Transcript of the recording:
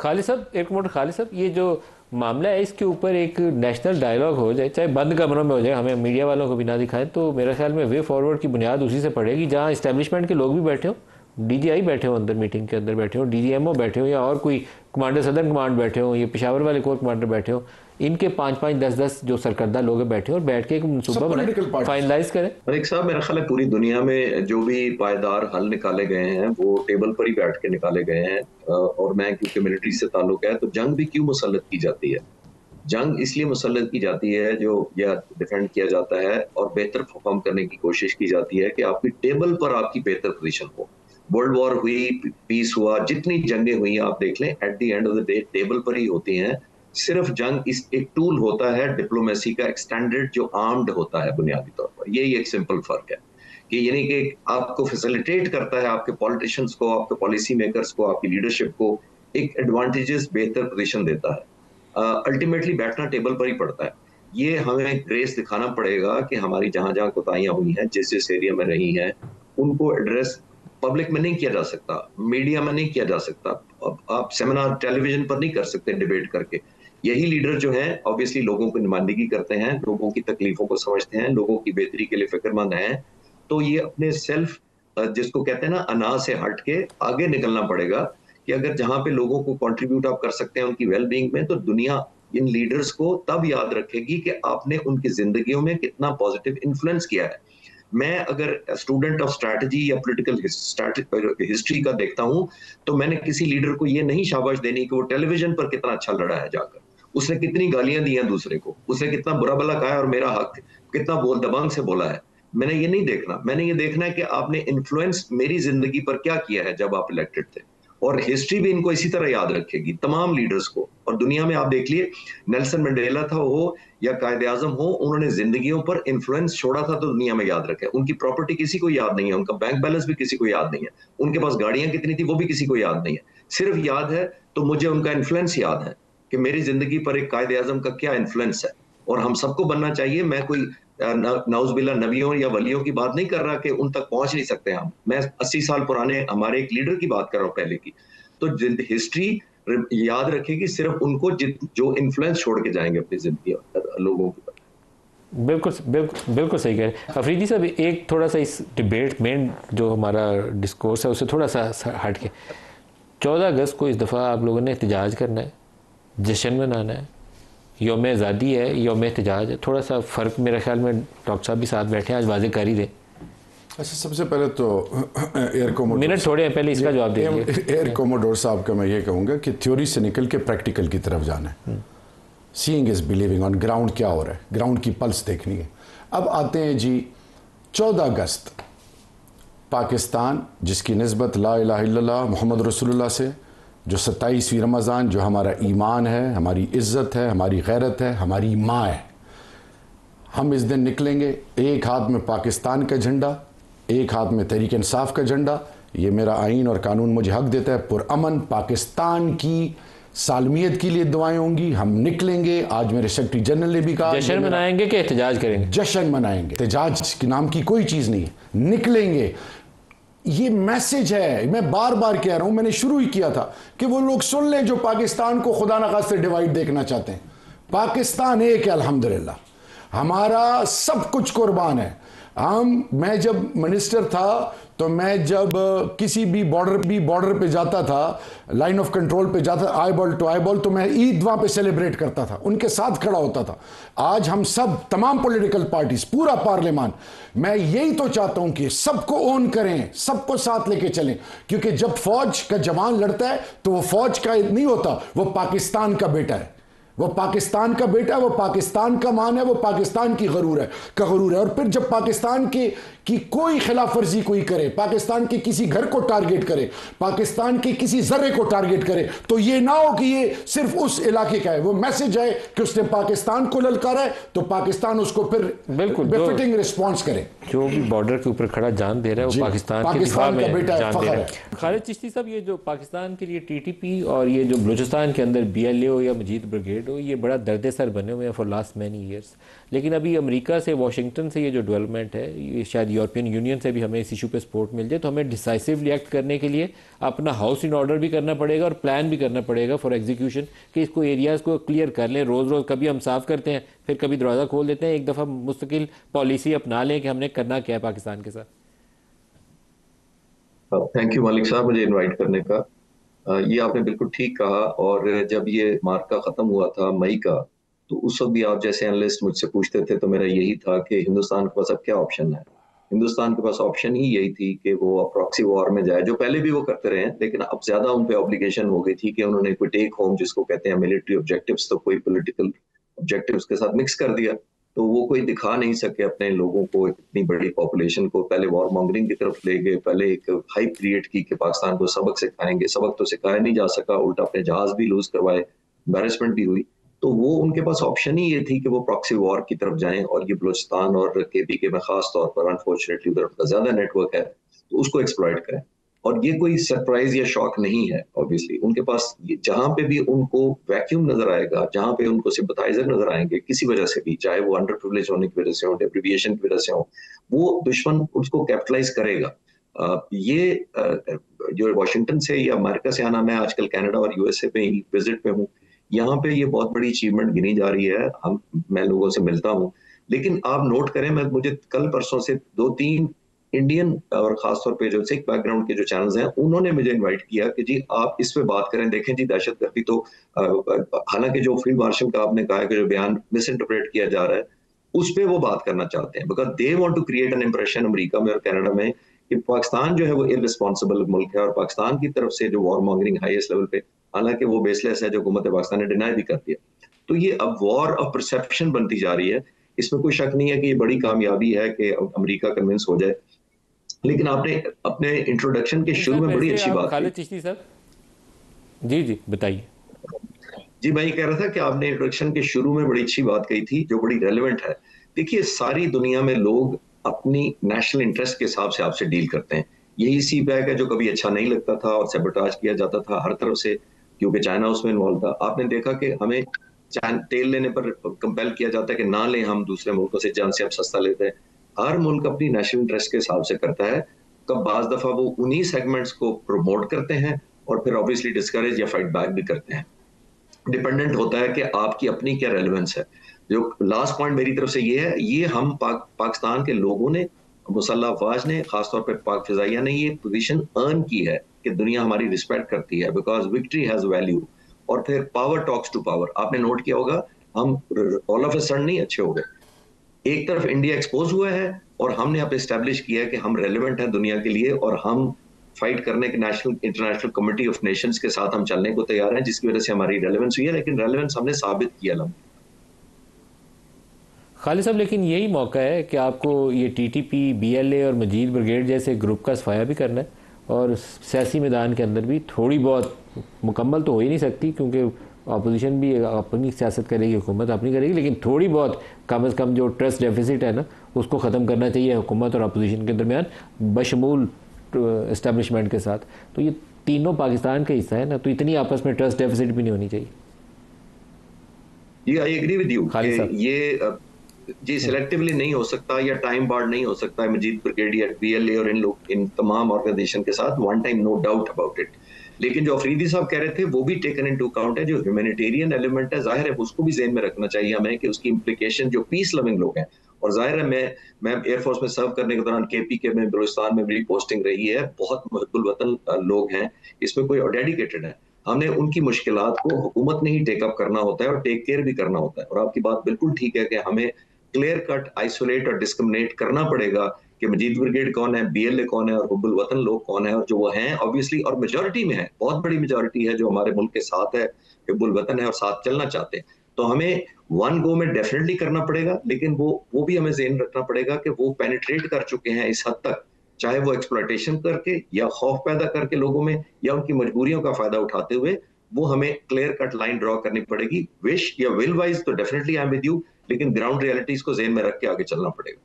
खालिद साहब, एक मिनट खालिद साहब, ये जो मामला है इसके ऊपर एक नेशनल डायलॉग हो जाए, चाहे बंद कमरों में हो जाए, हमें मीडिया वालों को भी ना दिखाएं, तो मेरे ख्याल में वे फॉरवर्ड की बुनियाद उसी से पड़ेगी जहां इस्टेब्लिशमेंट के लोग भी बैठे हो, डीजीआई बैठे हो अंदर, मीटिंग के अंदर बैठे हो, डीजीएमओ बैठे हो, या और कोई कमांडर सदर्न कमांड बैठे हो, ये पेशावर वाले कोर कमांडर बैठे हो, इनके 5-5, 10-10 जो सरकर्दा लोग बैठे हो और बैठ के एक मनसूबा बनाए, फाइनलाइज करें। मलिक साहब, मेरा ख्याल है पूरी दुनिया में जो भी पायदार हल निकाले गए हैं वो टेबल पर ही बैठ के निकाले गए हैं। और मैं क्योंकि मिलिट्री से ताल्लुक है, तो जंग भी क्यों मुसल्लत की जाती है? जंग इसलिए मुसल्लत की जाती है जो या डिफेंड किया जाता है और बेहतर परफॉर्म करने की कोशिश की जाती है कि आपकी टेबल पर आपकी बेहतर पोजीशन हो। वर्ल्ड वॉर हुई, पीस हुआ, जितनी जंगें हुई आप देख लें, at the end of the day table पर ही होती हैं। सिर्फ जंग इस एक टूल होता है डिप्लोमेसी का एक्सटेंडेड जो आर्म्ड होता है बुनियादी तौर पर। यही एक सिंपल फर्क है कि यानी कि आपको फैसिलिटेट करता है, आपके पॉलिटिशियंस को, आपके पॉलिसी मेकर्स को, आपकी लीडरशिप को एक एडवांटेजेस, बेहतर पोजीशन देता है। अल्टीमेटली बैठना टेबल पर ही पड़ता है। ये हमें ग्रेस दिखाना पड़ेगा कि हमारी जहां जहां कोताहियां हुई हैं, जिस जिस एरिया में रही हैं, उनको एड्रेस पब्लिक में नहीं किया जा सकता, मीडिया में नहीं किया जा सकता, आप सेमिनार टेलीविजन पर नहीं कर सकते डिबेट करके। यही लीडर जो हैं ऑब्वियसली लोगों की नुमाइंदगी करते हैं, लोगों की तकलीफों को समझते हैं, लोगों की बेहतरी के लिए फिक्रमंद हैं। तो ये अपने सेल्फ, जिसको कहते हैं ना, अना से हट के आगे निकलना पड़ेगा कि अगर जहां पे लोगों को कंट्रीब्यूट आप कर सकते हैं उनकी वेलबींग में, तो दुनिया इन लीडर्स को तब याद रखेगी कि आपने उनकी जिंदगियों में कितना पॉजिटिव इन्फ्लुएंस किया है। मैं अगर स्टूडेंट ऑफ स्ट्रैटेजी या पॉलिटिकल हिस्ट्री का देखता हूं, तो मैंने किसी लीडर को ये नहीं शाबाश देनी कि वो टेलीविजन पर कितना अच्छा लड़ा है जाकर, उसने कितनी गालियां दी हैं दूसरे को, उसने कितना बुरा भला कहा है और मेरा हक कितना बोल दबंग से बोला है। मैंने ये नहीं देखना, मैंने ये देखना है कि आपने इन्फ्लुएंस मेरी जिंदगी पर क्या किया है जब आप इलेक्टेड थे। और हिस्ट्री भी इनको इसी तरह याद रखेगी, तमाम लीडर्स को। और दुनिया में आप देख लिए, नेल्सन मंडेला था हो या कायदे आजम हो, उन्होंने जिंदगियों पर इन्फ्लुएंस छोड़ा था तो दुनिया में याद रखे। उनकी प्रॉपर्टी किसी को याद नहीं है, उनका बैंक बैलेंस भी किसी को याद नहीं है, उनके पास गाड़ियां कितनी थी वो भी किसी को याद नहीं है। सिर्फ याद है तो मुझे उनका इन्फ्लुएंस याद है कि मेरी जिंदगी पर एक कायदे आजम का क्या इन्फ्लुएंस है। और हम सबको बनना चाहिए। मैं कोई नाउज़ुबिल्लाह नबियों या वलियों की बात नहीं कर रहा कि उन तक पहुंच नहीं सकते हम। मैं 80 साल पुराने हमारे एक लीडर की बात कर रहा हूं पहले की। तो हिस्ट्री याद रखेगी सिर्फ उनको जो इन्फ्लुएंस छोड़ के जाएंगे अपनी जिंदगी लोगों की। बिल्कुल बिल्कुल बिल्कुल सही कह रहे हैं अफरीदी साहब। एक थोड़ा सा इस डिबेट मेन जो हमारा डिस्कोर्स है उससे थोड़ा सा हट के, 14 अगस्त को इस दफ़ा आप लोगों ने एहतजाज करना है, जश्न मनाना है, यौम आज़ादी है, यौम एहतजाज है, थोड़ा सा फ़र्क मेरे ख्याल में डॉक्टर साहब भी साथ बैठे हैं, आज वाज़े कर ही दें। अच्छा, सबसे पहले तो एयर कोमोडोर मिनट थोड़े हैं, पहले इसका जवाब दीजिए। एयर कोमोडोर साहब का मैं ये कहूँगा कि थ्योरी से निकल के प्रैक्टिकल की तरफ जाना है। Seeing is believing, on ground क्या हो रहा है, ग्राउंड की पल्स देखनी है। अब आते हैं जी 14 अगस्त, पाकिस्तान जिसकी निस्बत ला इलाहा इल्लल्लाह मुहम्मद रसूलुल्लाह से, जो 27वीं रमज़ान, जो हमारा ईमान है, हमारी इज़्ज़त है, हमारी गैरत है, हमारी माँ है। हम इस दिन निकलेंगे, एक हाथ में पाकिस्तान का झंडा, एक हाथ में तहरीक इंसाफ का झंडा। ये मेरा आइन और कानून मुझे हक देता है। पुरअमन पाकिस्तान की सालमियत के लिए दुआएं होंगी। हम निकलेंगे, आज मेरे सेक्रेटरी जनरल ने भी कहा, जश्न मनाएंगे कि एहतजाज करेंगे? जश्न मनाएंगे, एहतजाज के नाम की कोई चीज़ नहीं है, निकलेंगे। ये मैसेज है, मैं बार बार कह रहा हूं, मैंने शुरू ही किया था कि वो लोग सुन लें जो पाकिस्तान को खुदा न खास्ते डिवाइड देखना चाहते हैं। पाकिस्तान एक है अल्हम्दुलिल्लाह, हमारा सब कुछ कुर्बान है। मैं जब मिनिस्टर था तो मैं जब किसी भी बॉर्डर पे जाता था, लाइन ऑफ कंट्रोल पे जाता, eyeball to eyeball, तो मैं ईद वहाँ पे सेलिब्रेट करता था, उनके साथ खड़ा होता था। आज हम सब, तमाम पॉलिटिकल पार्टीज, पूरा पार्लियामान, मैं यही तो चाहता हूं कि सबको ओन करें, सबको साथ लेके चलें। क्योंकि जब फौज का जवान लड़ता है तो वो फौज का नहीं होता, वो पाकिस्तान का बेटा है, वो पाकिस्तान का बेटा है, वो पाकिस्तान का मान है, वो पाकिस्तान की गरूर है। और फिर जब पाकिस्तान की कोई खिलाफ वर्जी कोई करे, पाकिस्तान के किसी घर को टारगेट करे, पाकिस्तान के किसी जर्रे को टारगेट करे, तो ये ना हो कि ये सिर्फ उस इलाके का है। वो मैसेज है कि उसने पाकिस्तान को ललकारा है तो पाकिस्तान उसको फिर बिल्कुल बेफिटिंग रिस्पॉन्स करे। जो भी बॉर्डर के ऊपर खड़ा जान दे रहा है वो पाकिस्तान का बेटा है, फख्र है। खालिद चिश्ती साहब, ये जो पाकिस्तान के लिए टीटीपी और ये जो बलूचिस्तान के अंदर BLO या मजीद ब्रिगेड डिवाइडेड हो, ये बड़ा दर्द-ए-सर बने हुए हैं फॉर लास्ट मैनी ईयर्स। लेकिन अभी अमेरिका से, वाशिंगटन से ये जो डेवलपमेंट है, ये शायद यूरोपियन यूनियन से भी हमें इस इशू पे सपोर्ट मिल जाए, तो हमें डिसाइसिवली एक्ट करने के लिए अपना हाउस इन ऑर्डर भी करना पड़ेगा और प्लान भी करना पड़ेगा फॉर एग्जीक्यूशन, कि इसको एरियाज़ को क्लियर कर लें। रोज़ रोज़ कभी हम साफ करते हैं, फिर कभी दरवाज़ा खोल देते हैं। एक दफ़ा मुस्तकिल पॉलिसी अपना लें कि हमने करना क्या है पाकिस्तान के साथ। थैंक यू मालिक साहब मुझे इनवाइट करने का। ये आपने बिल्कुल ठीक कहा। और जब ये मार्का खत्म हुआ था मई का, तो उस वक्त भी आप जैसे एनालिस्ट मुझसे पूछते थे तो मेरा यही था कि हिंदुस्तान के पास अब क्या ऑप्शन है। हिंदुस्तान के पास ऑप्शन ही यही थी कि वो प्रॉक्सी वॉर में जाए, जो पहले भी वो करते रहे हैं, लेकिन अब ज्यादा उन पे ऑब्लिगेशन हो गई थी कि उन्होंने कोई टेक होम, जिसको कहते हैं मिलिट्री ऑब्जेक्टिव्स, तो कोई पॉलिटिकल ऑब्जेक्टिव्स के साथ मिक्स कर दिया। तो वो कोई दिखा नहीं सके अपने लोगों को, इतनी बड़ी पॉपुलेशन को। पहले वॉर मॉन्गरिंग की तरफ ले गए, पहले एक हाइप क्रिएट की कि पाकिस्तान को सबक सिखाएंगे। सबक तो सिखाया नहीं जा सका, उल्टा अपने जहाज भी लूज करवाए, एम्बेरसमेंट भी हुई। तो वो उनके पास ऑप्शन ही ये थी कि वो प्रॉक्सी वॉर की तरफ जाएं, और ये बलूचिस्तान और केपीके में खास तौर पर अनफॉर्चुनेटली उधर का ज्यादा नेटवर्क है, तो उसको एक्सप्लॉइट करें। और ये कोई सरप्राइज या शॉक नहीं है। ऑब्वियसली उनके पास जहां पे भी उनको वैक्यूम नजर आएगा, जहां पे उनको सिंपथाइजर नजर आएंगे किसी वजह से भी, चाहे वो अंडर प्रिविलेज होने की वजह से हो, डेप्रिविएशन की वजह से हो, वो दुश्मन उसको कैपिटलाइज करेगा। जो वाशिंगटन से या अमेरिका से आना, मैं आजकल कनाडा और यूएसए पे ही विजिट पे हूँ, यहाँ पे ये बहुत बड़ी अचीवमेंट गिनी जा रही है। मैं लोगों से मिलता हूँ, लेकिन आप नोट करें, मैं मुझे कल परसों से 2-3 इंडियन और खासतौर पे जो सिख बैकग्राउंड के जो चैनल्स हैं, उन्होंने मुझे इनवाइट किया कि जी आप इस पे बात करें। देखें जी, दहशतगर्दी तो हालांकि जो फील्ड मार्शल का आपने कहा कि जो बयान मिस इंटरप्रेट किया जा रहा है, उस पे वो बात करना चाहते हैं, because they want to create an impression America में और कनाडा में कि पाकिस्तान जो है वो इररिस्पॉन्सिबल मुल्क है, और पाकिस्तान की तरफ से जो वॉर मॉन्गरिंग हाईएस्ट लेवल पे, हालांकि वो बेसलेस है, जो हुकूमत पाकिस्तान ने डिनाई भी कर दिया। तो ये अब वॉर ऑफ परसेप्शन बनती जा रही है। इसमें कोई शक नहीं है कि ये बड़ी कामयाबी है कि अमेरिका कन्विंस हो जाए। लेकिन आपने अपने इंट्रोडक्शन के शुरू में बड़ी अच्छी बात खालिद चिश्ती साहब, जी बताइए। जी, मैं ये कह रहा था कि आपने इंट्रोडक्शन के शुरू में बड़ी अच्छी बात कही थी, जो बड़ी रेलेवेंट है। देखिए, सारी दुनिया में लोग अपनी नेशनल इंटरेस्ट के हिसाब से आपसे डील करते हैं। यही सी पैक है जो कभी अच्छा नहीं लगता था और सैबोटाज किया जाता था हर तरफ से, क्योंकि चाइना उसमें इन्वॉल्व था। आपने देखा कि हमें तेल लेने पर कंपेल किया जाता है कि ना लें, हम दूसरे मुल्कों से जहाँ से हम सस्ता लेते हैं। हर मुल्क अपनी नेशनल इंटरेस्ट के हिसाब से करता है। कब बाज दफा वो उन्हीं सेगमेंट्स को प्रमोट करते हैं और फिर ऑब्वियसली डिस्करेज या फाइट बैक भी करते हैं। डिपेंडेंट होता है कि आपकी अपनी क्या रेलेवेंस है। जो लास्ट पॉइंट मेरी तरफ से ये है, ये हम पाकिस्तान के लोगों ने, मुसल्लह अफवाज ने, खासतौर पर पाक फिजाइया ने ये पोजीशन अर्न की है कि दुनिया हमारी रिस्पेक्ट करती है, बिकॉज विक्ट्री हैज वैल्यू। और फिर पावर टॉक्स टू पावर। आपने नोट किया होगा, हम ऑल ऑफ ए सडन नहीं अच्छे हो गए। एक तरफ इंडिया एक्सपोज हुआ है और हमने अब एस्टेब्लिश किया है कि हम रेलेवेंट हैं दुनिया के लिए, और हम फाइट करने के national international committee of Nations के साथ हम चलने को तैयार हैं, जिसकी वजह से हमारी रेलेवेंस हुई है। लेकिन रेलेवेंस हमने साबित किया। खालिद साहब, लेकिन यही मौका है कि आपको ये टीटीपी, बीएलए और मजीद ब्रिगेड जैसे ग्रुप का सफाया भी करना है, और सियासी मैदान के अंदर भी थोड़ी बहुत, मुकम्मल तो हो ही नहीं सकती क्योंकि अपोजिशन भी अपनी सियासत करेगी, हुकूमत अपनी करेगी, लेकिन थोड़ी बहुत कम से कम जो ट्रस्ट डेफिसिट है ना, उसको ख़त्म करना चाहिए हुकूमत और अपोजिशन के दरमियान, बशमूल इस्टेब्लिशमेंट के साथ। तो ये तीनों पाकिस्तान का हिस्सा है ना, तो इतनी आपस में ट्रस्ट डेफिसिट भी नहीं होनी चाहिए। जी, आई एग्री विद यू। ये जी सिलेक्टिवली नहीं हो सकता या टाइम बार्ड नहीं हो सकता है। मजीद ब्रिगेड या बीएलए और इन तमाम ऑर्गेनाइजेशन के साथ one time, no doubt about it. लेकिन जो अफरीदी साहब कह रहे थे वो भी टेकन इनटू अकाउंट है। जो ह्यूमैनिटेरियन एलिमेंट है, जाहिर है उसको भी ज़हन में रखना चाहिए हमें कि उसकी इम्प्लीकेशन, जो पीस लविंग लोग हैं, और जाहिर है मैं एयरफोर्स में सर्व करने के दौरान केपीके में, बलूचिस्तान में मेरी पोस्टिंग रही है, बहुत मुहिब्बुल वतन लोग हैं इसमें, कोई डेडिकेटेड है। हमने उनकी मुश्किलात को हुकूमत ने ही टेकअप करना होता है और टेक केयर भी करना होता है। और आपकी बात बिल्कुल ठीक है कि हमें क्लियर कट आइसोलेट और डिस्क्रिमिनेट करना पड़ेगा कि मजीद ब्रिगेड कौन है, बीएलए कौन है और हुब्बुल वतन लोग कौन है, और जो वो हैं ऑब्वियसली, और मेजॉरिटी में है, बहुत बड़ी मेजॉरिटी है जो हमारे मुल्क के साथ है, हुब्बुल वतन है और साथ चलना चाहते हैं। तो हमें वन गो में डेफिनेटली करना पड़ेगा, लेकिन वो भी हमें ज़हन रखना पड़ेगा कि वो पेनिट्रेट कर चुके हैं इस हद तक, चाहे वो एक्सप्लॉयटेशन करके या खौफ पैदा करके लोगों में, या उनकी मजबूरियों का फायदा उठाते हुए, वो हमें क्लियर कट लाइन ड्रॉ करनी पड़ेगी। विश या विल वाइज तो definitely I am with you, लेकिन ग्राउंड रियलिटीज को ज़हन में रख के आगे चलना पड़ेगा।